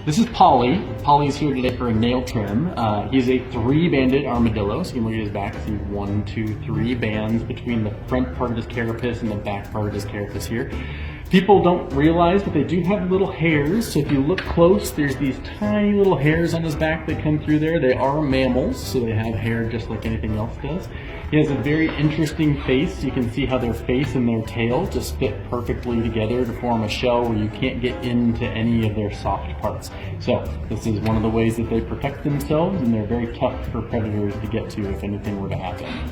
This is Polly. Polly's here today for a nail trim. He's a 3-banded armadillo, so you can look at his back, see 1, 2, 3 bands between the front part of his carapace and the back part of his carapace here. People don't realize, but they do have little hairs, so if you look close, there's these tiny little hairs on his back that come through there. They are mammals, so they have hair just like anything else does. He has a very interesting face. You can see how their face and their tail just fit perfectly together to form a shell where you can't get into any of their soft parts. So this is one of the ways that they protect themselves, and they're very tough for predators to get to if anything were to happen.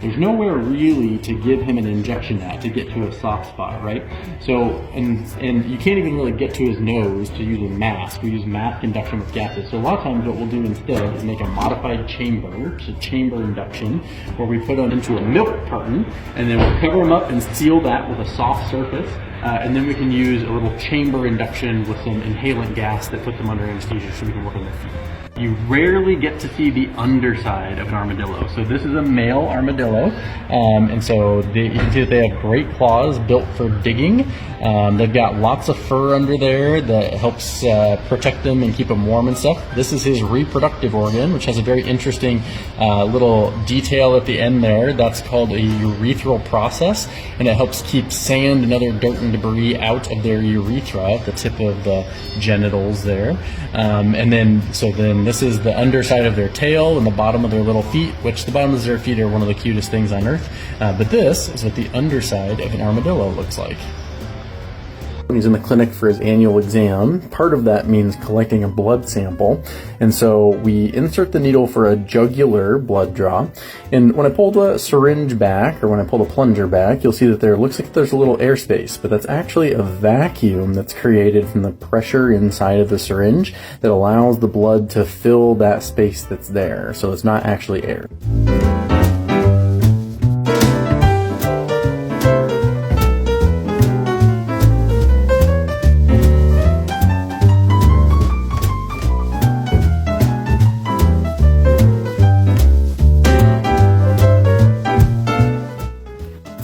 There's nowhere really to give him an injection at to get to a soft spot, right? So, and you can't even really get to his nose to use a mask. We use mask induction with gases. So a lot of times what we'll do instead is make a modified chamber, it's a chamber induction, where we put them into a milk carton, and then we'll cover them up and seal that with a soft surface. And then we can use a little chamber induction with some inhalant gas that puts them under anesthesia so we can work on their feet. You rarely get to see the underside of an armadillo. So this is a male armadillo, and so you can see that they have great claws built for digging. They've got lots of fur under there that helps protect them and keep them warm and stuff. This is his reproductive organ, which has a very interesting little detail at the end there. That's called a urethral process, and it helps keep sand and other dirt and debris out of their urethra at the tip of the genitals there. And then this is the underside of their tail and the bottom of their little feet, which the bottom of their feet are one of the cutest things on earth. But this is what the underside of an armadillo looks like. When he's in the clinic for his annual exam, part of that means collecting a blood sample. And so we insert the needle for a jugular blood draw. And when I pull the syringe back, or when I pull the plunger back, you'll see that there looks like there's a little airspace, but that's actually a vacuum that's created from the pressure inside of the syringe that allows the blood to fill that space that's there. So it's not actually air.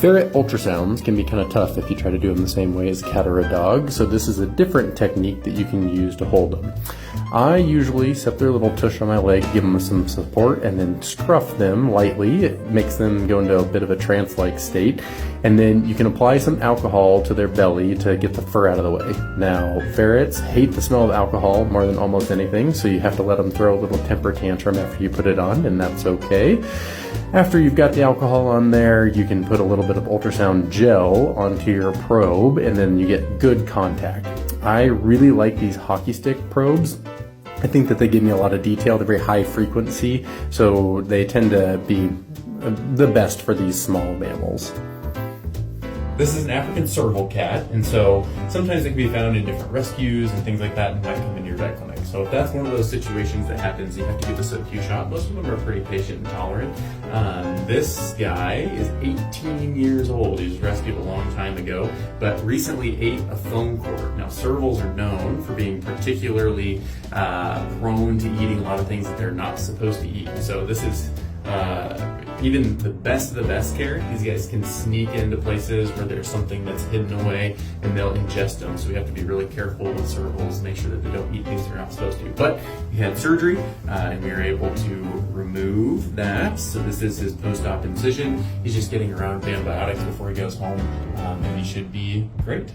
Ferret ultrasounds can be kind of tough if you try to do them the same way as a cat or a dog, so this is a different technique that you can use to hold them. I usually set their little tush on my leg, give them some support, and then scruff them lightly. It makes them go into a bit of a trance-like state, and then you can apply some alcohol to their belly to get the fur out of the way. Now, ferrets hate the smell of alcohol more than almost anything, so you have to let them throw a little temper tantrum after you put it on, and that's okay. After you've got the alcohol on there, you can put a little bit of ultrasound gel onto your probe, and then you get good contact. I really like these hockey stick probes. I think that they give me a lot of detail. They're very high frequency, so they tend to be the best for these small mammals. This is an African serval cat, and so sometimes it can be found in different rescues and things like that, and might come into your vet clinic. So if that's one of those situations that happens, you have to give a sub-Q shot. Most of them are pretty patient and tolerant. This guy is 18 years old. He was rescued a long time ago, but recently ate a foam cord. Now, servals are known for being particularly prone to eating a lot of things that they're not supposed to eat. So this is even the best of the best care. These guys can sneak into places where there's something that's hidden away, and they'll ingest them. So we have to be really careful with servals, make sure that they don't eat things they're not supposed to. But he had surgery, and we were able to remove that. So this is his post-op incision. He's just getting around with antibiotics before he goes home, and he should be great.